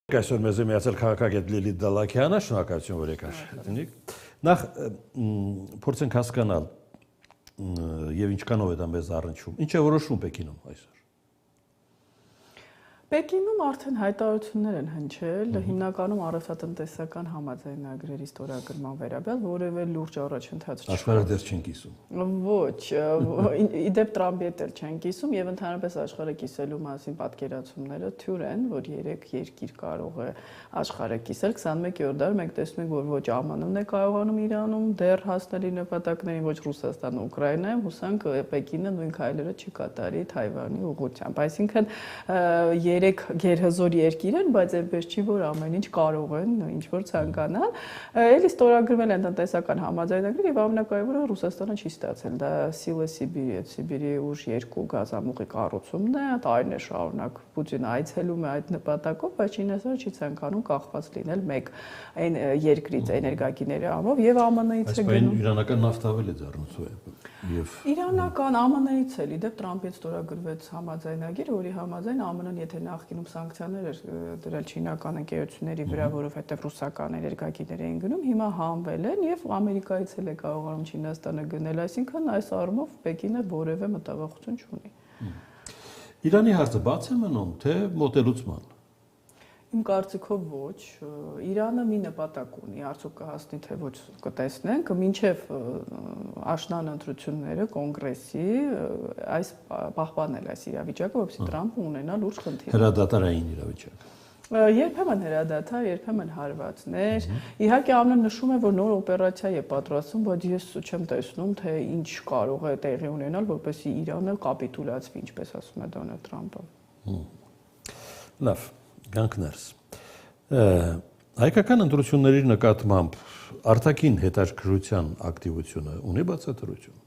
Այսօր մեզ է միացել քաղաքագետ Լիլիթ Դալաքյանը, շնորհակալություն, որ եկար հետնիկ։ Նախ փորձենք հասկանալ եւ ինչքանով է դա մեզ առնչվում։ Ինչ է որոշվում Պեկինում այսօր։ Պեկինում արդեն հայտարարություններ են հնչել, հիմնականում առևտրատնտեսական համաձայնագրերի ստորագրման վերաբերյալ որևէ լուրջ առաջընթաց չկա։ Աշխարհը դեռ չեն կիսում։ Ոչ, իդեպ Տրամպի հետ էլ չեն կիսում եւ ընդհանրապես աշխարհը կիսելու մասին պատկերացումները թյուր են, որ 3 երկիր կարող է աշխարհը կիսել 21-րդ դար մենք տեսնում ենք, որ ոչ ԱՄՆ-ն է կարողանում Իրանում դեռ հասնել իր նպատակներին, ոչ Ռուսաստանը, Ուկրաինայում, հուսանք Պեկինը նույն քայլերը չկատարի Թայվանի ուղղությամբ։ Այսինքն 3 գերհզոր երկիր են, բայց այնպես չի, որ ամեն ինչ կարող են, ինչ որ ցանկանալ։ Էլի ստորագրվել են տնտեսական համաձայնագրեր եւ ամենակարևորը Ռուսաստանը չի ստացել։ Դա Սիբիրի ուժ 2 գազամուղի կառուցումն է, տարիներ շարունակ Պուտինը այցելում է այդ նպատակով, բայց Չինաստանը չի ցանկանում կախված լինել մեկ այն երկրից էներգագիների ամով եւ ԱՄՆ-ից է գնում։ Իրանական նավթավել է ձեռնոցում եւ Իրանական ԱՄՆ-ից էլ իդեպ Տրամպից ստորագրվեց համաձայնագիր, որի համաձայն ԱՄՆ-ն եթե նախկինում սանկցիաներ էր դրել չինական ընկերությունների վրա, որովհետեւ ռուսական էներգագիներ էին գնում, հիմա հանվել են եւ Ամերիկայից էլ է կարողանում Չինաստանը գնել, այսինքն այս առումով Պեկինը որևէ մտավախություն չունի։ Իրանի հարցը բաց է մնում, թե մոտելուցման։ Իմ կարծիքով ոչ, Իրանը մի նպատակ ունի, արդյոք կհասնի թե ոչ կտեսնենք, մինչև աշնան ընտրությունները կոնգրեսի այս պահպանել այս իրավիճակը, որովհետեւ Տրամպը ունենա լուրջ խնդիր։ Հրադադարային իրավիճակ։ Երբեմն հրադադար, երբեմն հարվածներ։ Իհարկե ԱՄՆ-ն նշում է, որ նոր օպերացիա է պատրաստում, բայց ես չեմ տեսնում, թե ինչ կարող է տեղի ունենալ, որպեսզի Իրանը կապիտուլացվի, ինչպես ասում է Դոնալդ Տրամպը։ Լավ, գանք ներս։ Հայկական ընտրությունների նկատմամբ արտաքին հետաքրքրության ակտիվությունը ունի բացատրություն։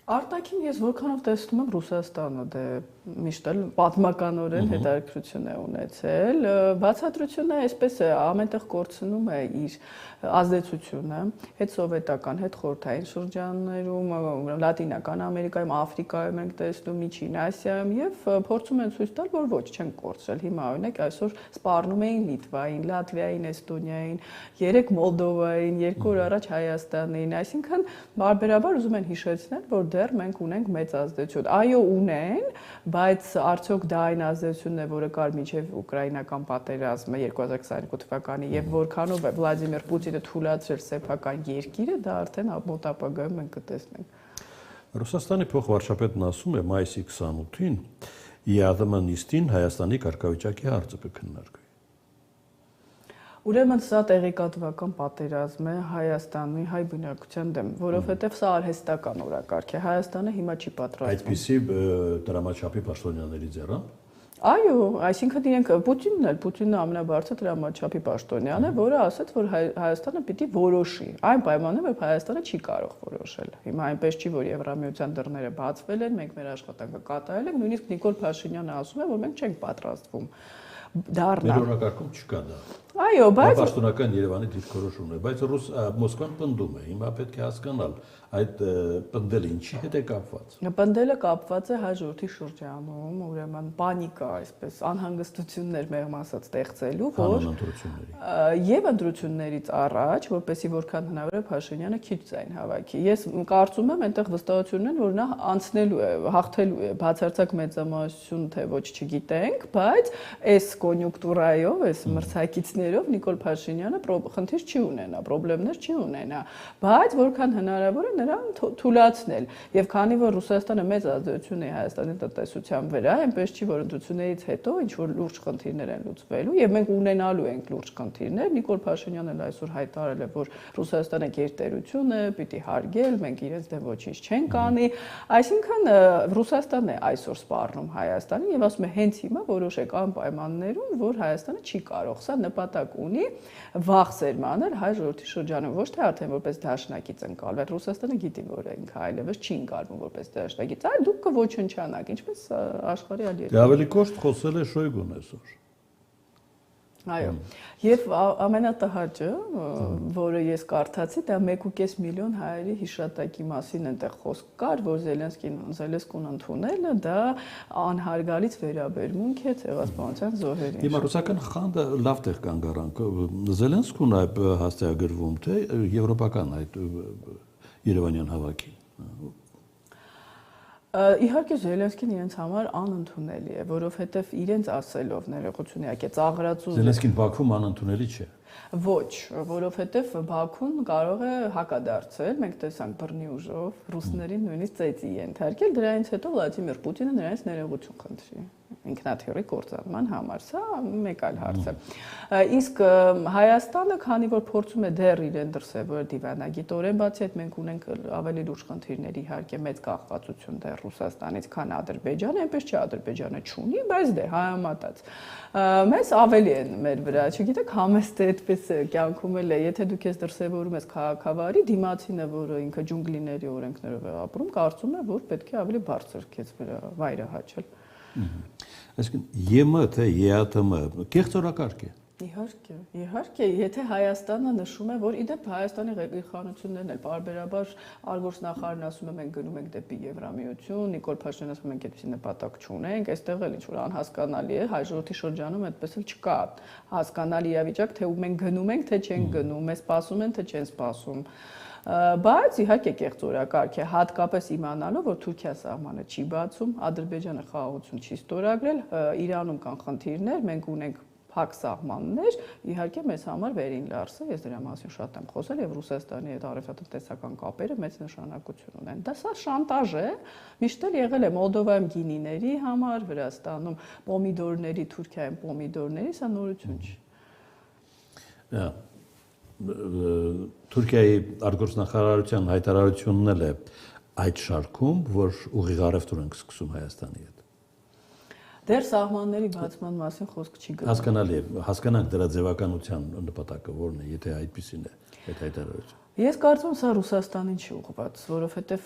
Արտաքին ես որքանով տեսնում եմ Ռուսաստանը դե միշտ էլ պատմականորեն հետաքրքրություն է ունեցել, բացատրությունը այսպես է, ամենտեղ կորցնում է իր ազդեցությունը, հետ սովետական, հետ խորհրդային շրջաններում, Լատինական Ամերիկայում, Աֆրիկայում ենք տեսնում, Միջին Ասիայում եւ փորձում են ցույց տալ, որ ոչ չեն կորցրել։ Հիմա օրինակ այսօր սպառնում էին Լիտվային, Լատվիային, Էստոնիային, 3 Մոլդովային, 2 օր առաջ Հայաստանին, այսինքն բարբերաբար ուզում են հիշեցնել, որ դեռ մենք ունենք մեծ ազդեցություն։ Այո, ունեն, բայց արդյոք դա այն ազդեցությունն է, որը կար մինչև ուկրաինական պատերազմը 2022 թվականի եւ որքանով է Վլադիմիր Պուտինը թույլատրել սեփական երկիրը, դա արդեն մոտ ապագայում մենք կտեսնենք։ Ռուսաստանի փոխվարչապետն ասում է մայիսի 28-ին ԵԱՏՄ նիստին Հայաստանի կարգավիճակի հարցը կքննարկվի։ Ուրեմն սա տեղեկատվական պատերազմ է Հայաստանի հայ բնակության դեմ, որովհետև սա արհեստական օրակարգ է։ Հայաստանը հիմա չի պատրաստվում։ Այդպիսի դրամաչափի պաշտոնյաների ձեռան։ Այո, այսինքն իրենք Պուտինն ամենաբարձր դրամաչափի պաշտոնյան է, որը ասաց, որ Հայաստանը պիտի որոշի։ Այն պայմանով, որ Հայաստանը չի կարող որոշել։ Հիմա այնպես չի, որ Եվրամիության դռները բացվել են, մենք մեր աշխատանքը կատարել ենք, նույնիսկ Նիկոլ Փաշինյանը ասում է, որ մենք չենք պատրաստվում դառնալ։ Մեր օրակարգում չկա դա։ Այո, բայց պաշտոնական Երևանի դիրքորոշումն է, բայց Մոսկվան պնդում է, հիմա պետք է հասկանալ այդ պնդելը ինչի հետ է կապված։ Պնդելը կապված է հայ ժողովրդի շրջանում, ուրեմն պանիկա, այսպես անհանգստություններ մեղմ ասած ստեղծելու, որ եւ ընտրություններից առաջ, որպեսզի որքան հնարավոր է Փաշինյանը քիչ ձայն հավաքի։ Ես կարծում եմ, այնտեղ վստահություն ունեն, որ նա անցնելու է, հաղթելու է, բացարձակ մեծամասնություն թե ոչ չգիտենք, բայց այս կոնյունկտուրայով, այս մրցակիցներով Նիկոլ Փաշինյանը խնդիր չի ունենա, խնդիրներ չի ունենա, բայց որքան հնարավոր է նրան թույլատրել եւ քանի որ Ռուսաստանը մեծ ազդեցություն է Հայաստանի տնտեսության վրա, այնպես չի որ ընտրություններից հետո ինչ որ լուրջ խնդիրներ են լուծվելու եւ մենք ունենալու ենք լուրջ խնդիրներ։ Նիկոլ Փաշինյանն էլ այսօր հայտարարել է, որ Ռուսաստանը գերտերություն է, պիտի հարգել, մենք իրենց դեմ ոչինչ չենք անի, այսինքն Ռուսաստանն է այսօր սպառնում Հայաստանին եւ ասում է հենց հիմա որոշեք անպայմաններում, որ Հայաստանը չի կարող, սա նպատակ ունի վաղ սերմանել հայ ժողովրդի շրջանում, ոչ թե արդեն որպես դաշնակից ընկալվել։ Ռուսաստանը գիտի, որ ենք այլևս չի ընկալվում որպես դաշնակից, այլ դուք կոչնչանաք, ինչպես աշխարհի այլ երկրներ։ Ավելի կոշտ խոսել է Շոյգուն այսօր։ Այո, եւ ամենատհաճը, որը ես կարդացի, դա 1.5 միլիոն հայերի հիշատակի մասին այնտեղ խոսք կար, որ Զելենսկուն ընդունելը դա անհարգալից վերաբերմունք է ցեղասպանության զոհերին։ Հիմա ռուսական խանդը լավ տեղ կան գարանք։ Զելենսկուն այ հաստատագրվում թե եվրոպական այդ Երևանյան հավաքի։ Իհարկե Զելենսկին իրենց համար անընդունելի է, որովհետև իրենց ասելով ներողություն իհարկե ծաղրացու Զելենսկին Բաքվում անընդունելի չէ։ Ոչ, որովհետև Բաքուն կարող է հակադարձել, մենք տեսանք բռնի ուժով, ռուսներին նույնիսկ ծեծի ենթարկել, դրանից հետո Վլադիմիր Պուտինը նրանց ներողություն խնդրի ինքնաթիռի կործանման համար, սա մեկ այլ հարց է։ Իսկ Հայաստանը, քանի որ փորձում է դեռ իրեն դրսևորել դիվանագիտորեն, բացի այդ մենք ունենք ավելի լուրջ խնդիրներ, իհարկե մեծ կախվածություն դեռ Ռուսաստանից, քան Ադրբեջանը, այնպես չէ Ադրբեջանը չունի, բայց դե հայամատած։ Մեզ ավելի են մեր վրա, չգիտեք, համեստը այդպես կյանքում էլ է, եթե դուք ես դրսևորում ես քաղաքավարի, դիմացինը, որը ինքը ջունգլիների օրենքներով է ապրում, կարծում է, որ պետք է ավելի բարձր քեզ վրա վայրը հաչել։ Այսինքն ԵՄ թե ԵԱՏՄ կեղծ օրակարգ է։ Իհարկե, եթե Հայաստանը նշում է, որ իդեպ Հայաստանի իշխանություններն էլ պարբերաբար արտգործնախարարն ասում է մենք գնում ենք դեպի Եվրամիություն, Նիկոլ Փաշինյանն ասում է մենք այդպիսի նպատակ չունենք, այստեղ էլ ինչ-որ անհասկանալի է, հայ ժողովրդի շրջանում այդպես էլ չկա հասկանալի իրավիճակ, թե մենք գնում ենք, թե չենք գնում, մեզ սպասում են, թե չեն սպասում։ Բայց իհարկե կեղծ օրակարգ է, հատկապես իմանալով, որ Թուրքիա սահմանը չի բացում, Ադրբեջանը խաղաղություն չի ստորագրել, Իրանում կան խնդիրներ, մենք ունենք փակ սահմաններ, իհարկե մեզ համար վերին լարսը, ես դրա մասին շատ եմ խոսել եւ Ռուսաստանի հետ առևտրատնտեսական կապերը մեծ նշանակություն ունեն։ Դա սա շանտաժ է, միշտ էլ եղել է Մոլդովայում գինիների համար, Վրաստանում պոմիդորների, Թուրքիայում պոմիդորների, սա նորություն չի։ Թուրքիայի արտգործնախարարության հայտարարությունն էլ է այդ շարքում, որ ուղիղ առևտուր ենք սկսում Հայաստանի հետ։ Դեռ սահմանների բացման մասին խոսք չի գնում։ Հասկանալի է, հասկանանք դրա ձևականության նպատակը որն է, եթե այդպեսին է այդ հայտարարությունը։ Ես կարծում եմ սա Ռուսաստանին չի ուղղված, որովհետև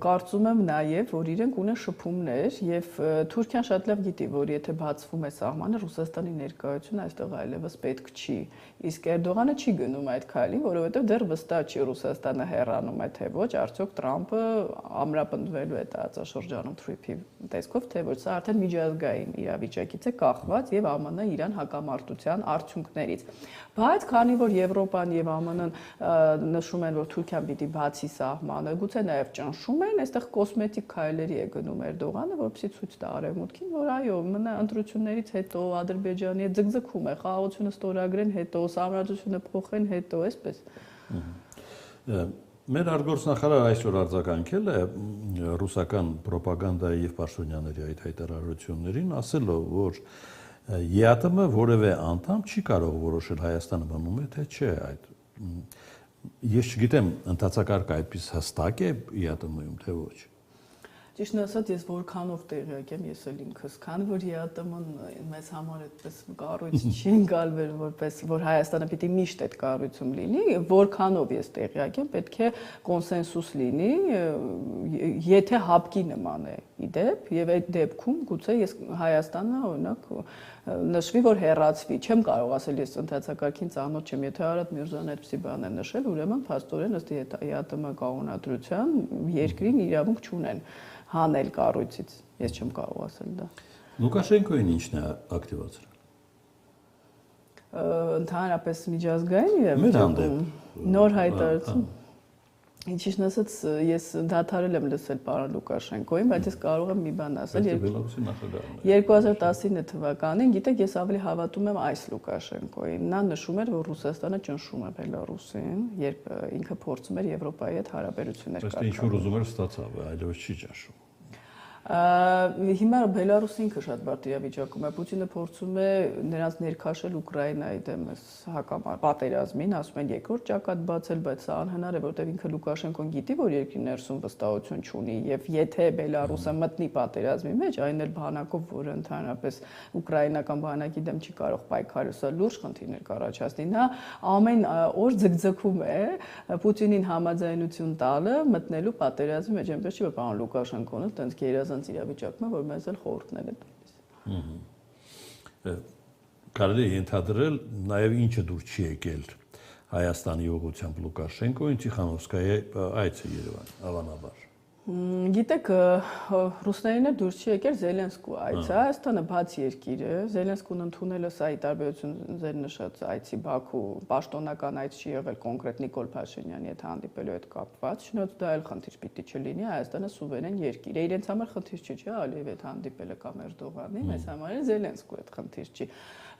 կարծում եմ նաև, որ իրենք ունեն շփումներ եւ Թուրքիան շատ լավ գիտի, որ եթե բացվում է սահմանը, Ռուսաստանի ներկայությունը այստեղ այլևս պետք չի։ Իսկ Էրդողանը չի գնում այդ քայլին, որովհետև դեռ վստահ չի Ռուսաստանը հեռանում է թե ոչ, արդյոք Տրամփը ամրապնդվելու է տարածաշրջանում թրիփի տեսքով, թե ոչ, սա արդեն միջազգային իրավիճակից է կախված եւ ԱՄՆ իրան հակամարտության արդյունքներից։ Բայց քանի որ Եվրոպան եւ ԱՄՆ-ն նշում են, որ Թուրքիան պիտի բացի սահմանը, գուցե նաև ճնշում են, այստեղ կոսմետիկ քայլերի է գնում Էրդողանը, որպեսզի ցույց տա արևմուտքին, որ այո, մնա ընտրություններից հետո Ադրբեջանի հետ ձգձգում է, խաղաղությունը ստորագրեն հետո, սահմանադրությունը փոխեն հետո, այսպես։ Մեր արտգործնախարարը այսօր արձագանքել է ռուսական ռոպագանդայի եւ Փաշինյանների այդ հայտարարություններին, ասելով, որ ԵԱՏՄ որևէ անդամ չի կարող որոշել Հայաստանը մնում է թե չէ այդ։ Ես չգիտեմ, ընդհանրակարգ այդպես հստակ է ԵԱՏՄ-ում թե ոչ։ Ճիշտն ասած, ես որքանով տեղյակ եմ, ես էլ ինքս, քանի որ ԵԱՏՄ-ն մեզ համար այդպես կառույց չի ընկալվել, որպես որ Հայաստանը պիտի միշտ այդ կառույցում լինի, որքանով ես տեղյակ եմ, պետք է կոնսենսուս լինի, եթե հապկի նման է իդեպ, եւ այդ դեպքում գուցե ես Հայաստանը օրինակ նշվի, որ հեռացվի, չեմ կարող ասել ես ընդհանրակարգին ծանոթ չեմ, եթե Արադ Միրզոյանը այդպեսի բան է նշել, ուրեմն փաստորեն ըստ ԵԱՏՄ կանոնադրության երկրին իրավունք չունեն հանել կառույցից, ես չեմ կարող ասել դա։ Լուկաշենկոին ինչն է ակտիվացրել։ Ընդհանրապես միջազգային իրավիճակում նոր հայտարարություն։ Ինչիշն ասած, ես դադարել եմ լսել պարոն Լուկաշենկոին, բայց ես կարող եմ մի բան ասել։ 2019 թվականին, գիտեք, ես ավելի հավատում եմ այս Լուկաշենկոին։ Նա նշում էր, որ Ռուսաստանը ճնշում է Բելարուսին, երբ ինքը փորձում էր Եվրոպայի հետ հարաբերություններ կարգավորել։ Բայց ինչ որ ուզում էր ստացավ, այլևս չի ճնշում։ Հիմա Բելարուսը ինքը շատ բարդ իրավիճակում է, Պուտինը փորձում է նրանց ներքաշել Ուկրաինայի դեմ պատերազմին, ասում են երկրորդ ճակատ բացել, բայց սա անհնար է, որտեղ ինքը Լուկաշենկոն գիտի, որ երկրի ներսում վստահություն չունի, եւ եթե Բելարուսը մտնի պատերազմի մեջ, այն էլ բանակով, որը ընդհանրապես ուկրաինական բանակի դեմ չի կարող պայքարել, սա լուրջ խնդիրներ կառաջացնի։ Նա ամեն օր ձգձգում է Պուտինին համաձայնություն տալը մտնելու պատերազմի մեջ, այնպես չի որ պարոն Լուկաշենկոնը տենց իրավիճակում է, որ մեզ էլ խորհուրդներ է տալիս։ կարելի է ենթադրել նաև ինչը դուր չի եկել Հայաստանի ուղղությամբ Լուկաշենկոին Տիխանովսկայի այցը Երևան, հավանաբար։ Գիտեք, ռուսներին է դուրս չի եկել Զելենսկու այցը, Հայաստանը բաց երկիր է, Զելենսկուն ընդունելը սա ի տարբերություն ձեր նշած այցի Բաքու պաշտոնական այց չի եղել կոնկրետ Նիկոլ Փաշինյանի հետ հանդիպելու հետ կապված, շնորհիվ դա էլ խնդիր պիտի չլինի, Հայաստանը սուվերեն երկիր է, իրենց համար խնդիր չի, չէ՞, Ալիևի հետ հանդիպելը կամ Էրդողանի, մեզ համար էլ Զելենսկու հետ խնդիր չի։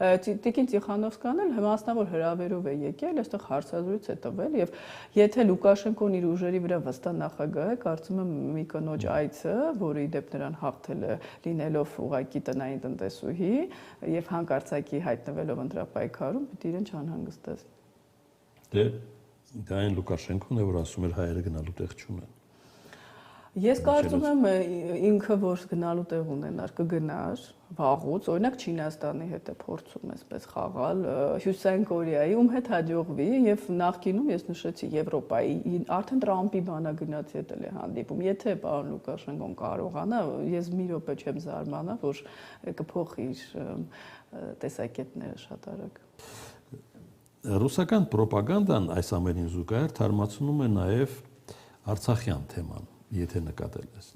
Տիկին Տիխանովսկան էլ մասնավոր հրավերով է եկել, այստեղ հարցազրույց է տվել եւ եթե Լուկաշենկոն իր ուժերի վրա վստահ նախագահ է, կարծում եմ մի կնոջ այցը, որը ի դեպ նրան հաղթել է լինելով ուղակի տնային տնտեսուհի եւ հանկարծակի հայտնվելով ընտրապայքարում, պիտի իրեն չանհանգստացնի։ Դե դա այն Լուկաշենկոն է, որ ասում էր հայերը գնալու տեղ չունեն։ Ես կարծում եմ ինքը որ գնալու տեղ ունենար կգնար վաղուց, օրինակ Չինաստանի հետ է փորձում այսպես խաղալ, Հյուսիսային Կորեայի ում հետ հաջողվի եւ նախկինում ես նշեցի Եվրոպայի արդեն Տրամպի բանագնացի հետ էլ է հանդիպում։ Եթե պարոն Լուկաշենկոն կարողանա, ես մի րոպե չեմ զարմանա, որ կփոխի իր տեսակետները շատ արագ։ Ռուսական ռոպագանդան այս ամենին զուգահեռ թարմացնում է նաեւ Արցախյան թեման։ Եթե նկատել ես,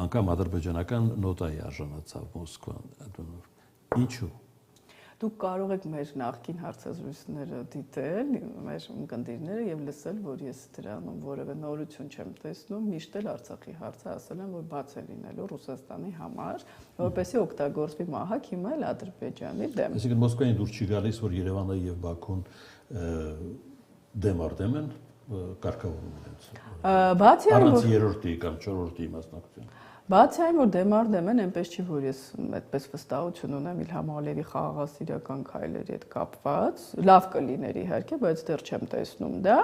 անգամ ադրբեջանական նոտայի արժանացավ Մոսկվան։ Ինչու։ Դուք կարող եք մեր նախկին հարցազրույցները դիտել, մեր ընկերները եւ լսել, որ ես դրանում որևէ նորություն չեմ տեսնում, միշտ էլ Արցախի հարցը ասել եմ, որ բաց է լինելու Ռուսաստանի համար, որպեսզի օգտագործվի մահակ հիմա էլ Ադրբեջանի դեմ։ Այսինքն Մոսկվային դուր չի գալիս, որ Երևանը եւ Բաքուն դեմ առ դեմ են կարգավորում իրենց։ Բացի այն, առանց երրորդի կամ չորրորդի մասնակցություն։ Բացի այն, որ դեմ առ դեմ են, այնպես չի, որ ես այդպես վստահություն ունեմ Իլհամ Ալիևի խաղաղասիրական քայլերի հետ կապված, լավ կլիներ իհարկե, բայց դեռ չեմ տեսնում դա։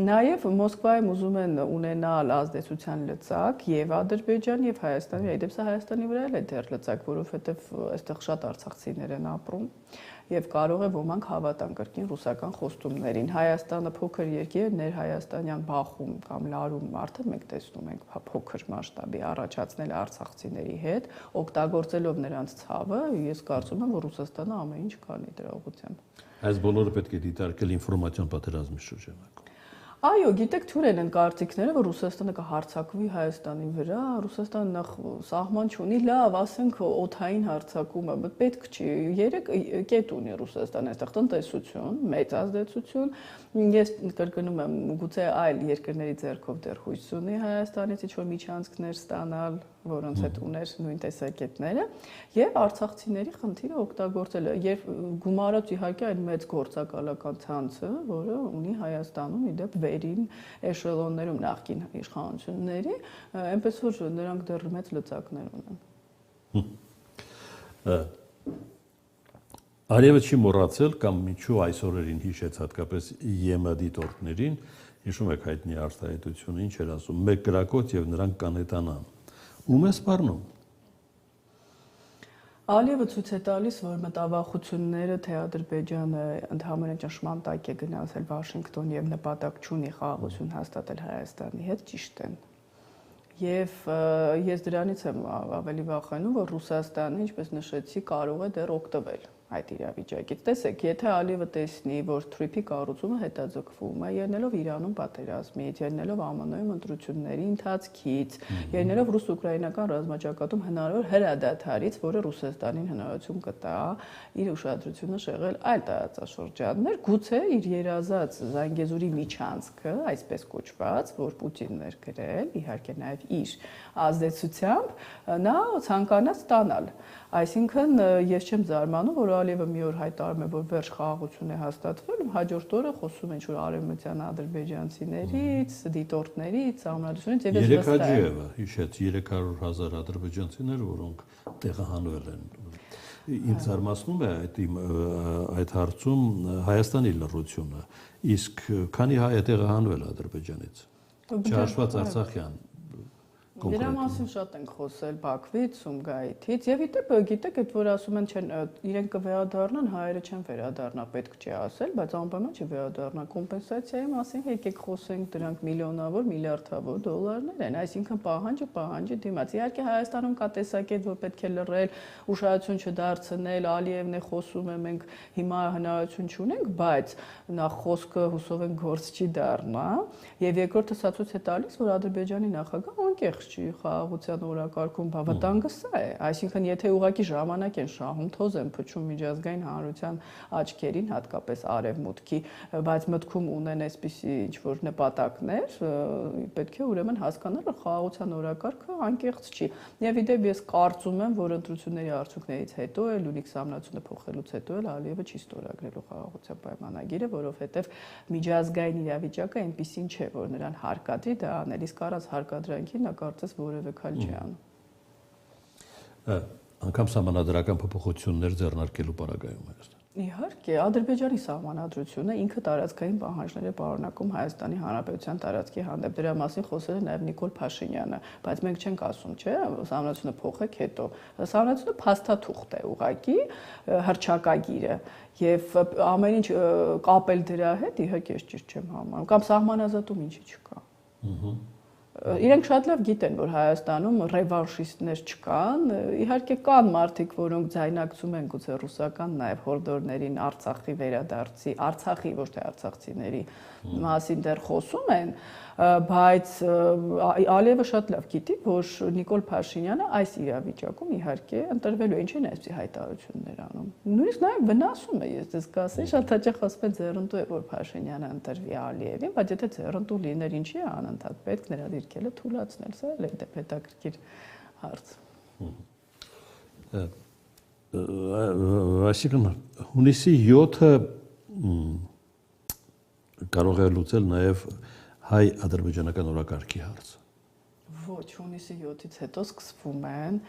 Նաև Մոսկվայում ուզում են ունենալ ազդեցության լծակ եւ Ադրբեջան եւ Հայաստանի, այդպես Հայաստանի վրա էլ է դեռ լծակ, որովհետեւ այստեղ շատ արցախցիներ են ապրում եւ կարող է ոմանք հավատան կրկին ռուսական խոստումներին։ Հայաստանը փոքր երկիր է, ներհայաստանյան Բախում կամ Լարում արդեն մենք տեսնում ենք փոքր մասշտաբի առաջացնել արցախցիների հետ, օգտագործելով նրանց ցավը, ես կարծում եմ, որ Ռուսաստանը ամեն ինչ կանի դրա ուղղությամբ։ Այս բոլորը պետք է դիտարկել ինֆորմացիոն պատերազմի շրջանակում։ Այո, գիտեք, թուրեն են կարծիքները, որ Ռուսաստանը կհարձակվի Հայաստանի վրա, Ռուսաստանը նախ սահման չունի, լավ, ասենք օդային հարձակումը, բայց պետք չի։ Երեք կետ ունի Ռուսաստանը, այստեղ տնտեսություն, մեծ ազդեցություն։ Ես կրկնում եմ, գուցե այլ երկրների ձեռքով դեռ հույս ունի Հայաստանից ինչ-որ միջանցքներ ստանալ, որոնց հետ ուներ նույն տեսակետները, եւ արցախցիների խնդիրը օգտագործելը, եւ գումարած իհարկե այն մեծ գործակալական ցանցը, որը ունի Հայաստանում իդեպ վերին էշելոններում նախկին իշխանությունների, այնպես որ նրանք դեռ մեծ լծակներ ունեն։ Արևը չի մոռացել կամ ինչու այս օրերին հիշեց հատկապես ԵՄ դիտորդներին, հիշում եք հայտնի արտահայտությունը, ինչ էր ասում, մեկ կրակոց եւ նրանք կանետանան։ Ում է սպառնում։ Ալիևը ցույց է տալիս, որ մտավախությունները, թե Ադրբեջանը ընդհանրապես ճշմարտ տակ է գնացել Վաշինգտոն եւ նպատակ չունի խաղաղություն հաստատել Հայաստանի հետ, ճիշտ են։ Եվ ես դրանից եմ ավելի վախենում, որ Ռուսաստանը, ինչպես նշեցի, կարող է դեռ օգտվել այդ իրավիճակից։ Տեսեք, եթե Ալիևը տեսնի, որ Թրիփի կառուցումը հետաձգվում է, ելնելով Իրանում պատերազմից, ելնելով ԱՄՆ-ում ընտրությունների ընթացքից, ելնելով ռուս-ուկրաինական ռազմաճակատում հնարավոր հրադադարից, որը Ռուսաստանին հնարավորություն կտա իր ուշադրությունը շեղել այլ տարածաշրջաններ, գուցե իր երազած Զանգեզուրի միջանցքը, այսպես կոչված, որ Պուտինն էր գրել, իհարկե նաև իր ազդեցությամբ, նա ցանկանա ստանալ։ Այսինքն ես չեմ զարմանում, որ Ալիևը մի օր հայտարարում է, որ վերջ խաղաղություն է հաստատվել, հաջորդ օրը խոսում են ինչ-որ արևմտյան ադրբեջանցիներից, դիտորդներից, ամրագրությունից եւ ես վստահ եմ։ Երեք Հաջիևը հիշեց 300,000 ադրբեջանցիներ, որոնք տեղահանվել են։ Ինձ զարմացնում է այդ հարցում Հայաստանի լռությունը, իսկ քանի հայ է տեղահանվել Ադրբեջանից։ Չհաշված Արցախյան։ Դրա մասին շատ ենք խոսել Բաքվից, Սումգայիթից եւ գիտեք, այդ որ ասում են չեն իրենք կվերադառնան, հայերը չեն վերադառնա, պետք չի ասել, բայց անպայման չվերադառնա կոմպենսացիայի մասին, եկեք խոսենք, դրանք միլիոնավոր, միլիարդավոր դոլարներ են, այսինքն պահանջի դիմաց։ Իհարկե Հայաստանում կա տեսակետ, որ պետք է լռել, ուշադրություն չդարձնել, Ալիևն է խոսում է, մենք հիմա հնարավորություն չունենք, բայց նախ խոսքը հուսով ենք գործ չի դառնա, եւ երկրորդը սա ցույց է տալիս, որ Ադրբեջանի նախագահը անկեղծ չի խաղաղության օրակարգում, վտանգը սա է, այսինքն եթե ուղղակի ժամանակ են շահում, թոզ են փչում միջազգային հանրության աչքերին, հատկապես արևմուտքի, բայց մտքում ունեն այսպիսի ինչ-որ նպատակներ, պետք է ուրեմն հասկանալ, որ խաղաղության օրակարգը անկեղծ չի։ Եվ իդեպ ես կարծում եմ, որ ընտրությունների արդյունքներից հետո էլ Լյունիքս ամնացությունը փոխելուց հետո էլ Ալիևը չի ստորագրելու խաղաղության պայմանագիրը, որովհետև միջազգային իրավիճակը այնպիսին չէ, որ նրան հարկադրի դա անել, իսկ առանց հարկադրանքի նա կարծես որևէ քայլ չի անում։ Անգամ սահմանադրական փոփոխություններ ձեռնարկելու պարագայում Հայաստան։ Իհարկե, Ադրբեջանի սահմանադրությունը ինքը տարածքային պահանջներ է պարունակում Հայաստանի Հանրապետության տարածքի հանդեպ։ Դրա մասին խոսել է նաև Նիկոլ Փաշինյանը, բայց մենք չենք ասում, չէ, սահմանադրությունը փոխեք հետո։ Սահմանադրությունը փաստաթուղթ է ուղղակի, հռչակագիրը, եւ ամեն ինչ կապել դրա հետ իհարկե ես ճիշտ չեմ համարում, կամ սահմանազատում ինչի չկա։ Իրենք շատ լավ գիտեն, որ Հայաստանում ռևանշիստներ չկան, իհարկե կան մարդիկ, որոնք ձայնակցում են գուցե ռուսական նաև հորդորներին Արցախի վերադարձի, Արցախի ոչ թե արցախցիների մասին դեռ խոսում են, բայց Ալիևը շատ լավ գիտի, որ Նիկոլ Փաշինյանը այս իրավիճակում իհարկե ընտրվելու է, ինչի՞ն այսպիսի հայտարարություններ անում։ Նույնիսկ նաև վնասում է, ես դες կասեի, շատ հաճախ ասում են ձեռնտու է, որ Փաշինյանը ընտրվի Ալիևին, բայց եթե ձեռնտու լիներ, ինչի է անընդհատ պետք նրա դիրքերը թույլաtsնել, սա էլ է հետաքրքիր հարց։ Այսինքն հունիսի 7-ը կարող է լուծել նաև հայ-ադրբեջանական օրակարգի հարցը։ Ոչ, հունիսի 7-ից հետո սկսվում են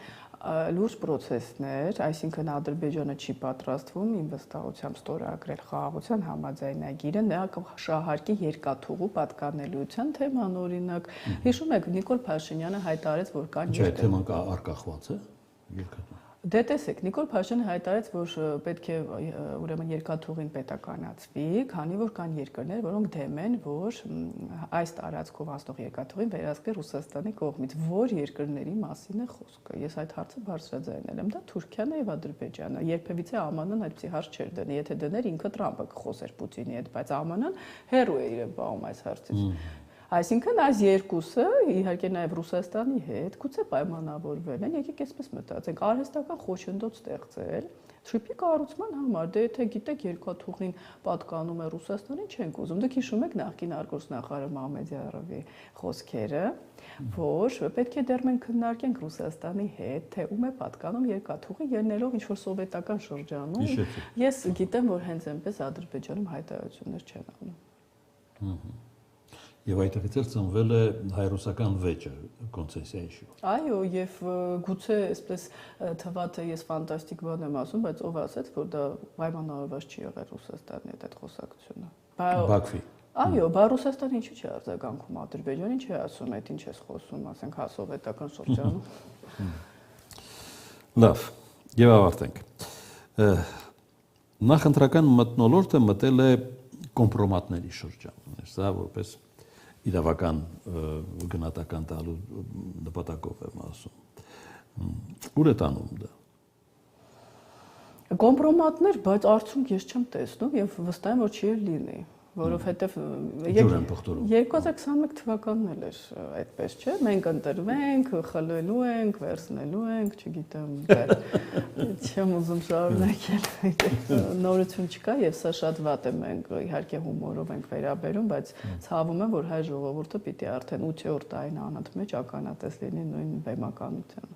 լուրջ process-ներ, այսինքն Ադրբեջանը չի պատրաստվում իմ վստահությամբ ստորագրել խաղաղության համաձայնագիրը, նա կշահարկի երկաթուղու պատկանելիության թեման օրինակ։ Հիշում եք, Նիկոլ Փաշինյանը հայտարարեց, որ կան Չէ, թեման արկախված է երկաթուղու։ Դե տեսեք, Նիկոլ Փաշինյանը հայտարարեց, որ պետք է ուրեմն երկաթուղին պետականացվի, քանի որ կան երկրներ, որոնք դեմ են, որ այս տարածքով անցնող երկաթուղին վերահսկվի Ռուսաստանի կողմից, որ երկրների մասին է խոսքը։ Ես այդ հարցը բարձրաձայնել եմ, դա Թուրքիան է եւ Ադրբեջանը։ Երբևիցե ԱՄՆ-ն այդպիսի հարց չէր դնի, եթե դներ ինքը Տրամպը կխոսեր Պուտինի հետ, բայց ԱՄՆ-ն հեռու է իրեն բաղում այս հարցից։ Այսինքն այս երկուսը իհարկե նաև Ռուսաստանի հետ գուցե պայմանավորվել են, եկեք այսպես մտածենք, արհեստական խոչընդոտ ստեղծել շփի կառուցման համար, դե եթե գիտեք երկաթուղին պատկանում է Ռուսաստանին, չենք ուզում։ Դուք հիշում եք նախկին արտգործնախարար Մամեդյարովի խոսքերը, որ պետք է դեռ մենք քննարկենք Ռուսաստանի հետ, թե ում է պատկանում երկաթուղին, ելնելով ինչ-որ սովետական շրջանում։ Ես գիտեմ, որ հենց այնպես Ադրբեջանում հայտարարություններ չեն անում։ Եվ այդտեղից էլ ծնվել է հայ-ռուսական վեճը կոնցեսիայի շուրջ։ Այո, եւ գուցե այսպես թվա թե ես ֆանտաստիկ բան եմ ասում, բայց ով ասեց, որ դա պայմանավորված չի եղել Ռուսաստանի հետ այդ խոսակցությունը։ Բաքվի։ Այո, բա Ռուսաստանը ինչու՞ չի արձագանքում Ադրբեջանին, չի ասում, այդ ինչ ես խոսում, ասենք հա սովետական շրջանում։ Լավ, եւ ավարտենք։ Նախընտրական մթնոլորտը մտել է կոմպրոմատների շրջան, սա որպես իրավական գնահատական տալու նպատակով եմ ասում։ Ուր է տանում դա։ Կոմպրոմատներ, բայց արդյունք ես չեմ տեսնում եւ վստահ եմ, որ չի լինի, որովհետեւ 2021 թվականն էլ էր այդպես, չէ՞։ Մենք ընտրվենք, խլելու ենք, վերցնելու ենք, չգիտեմ, չեմ ուզում շարունակել։ Նորություն չկա եւ սա շատ վատ է, մենք իհարկե հումորով ենք վերաբերում, բայց ցավում եմ, որ հայ ժողովուրդը պիտի արդեն 8-րդ տարին անընդմեջ ականատես լինի նույն բեմականությանը։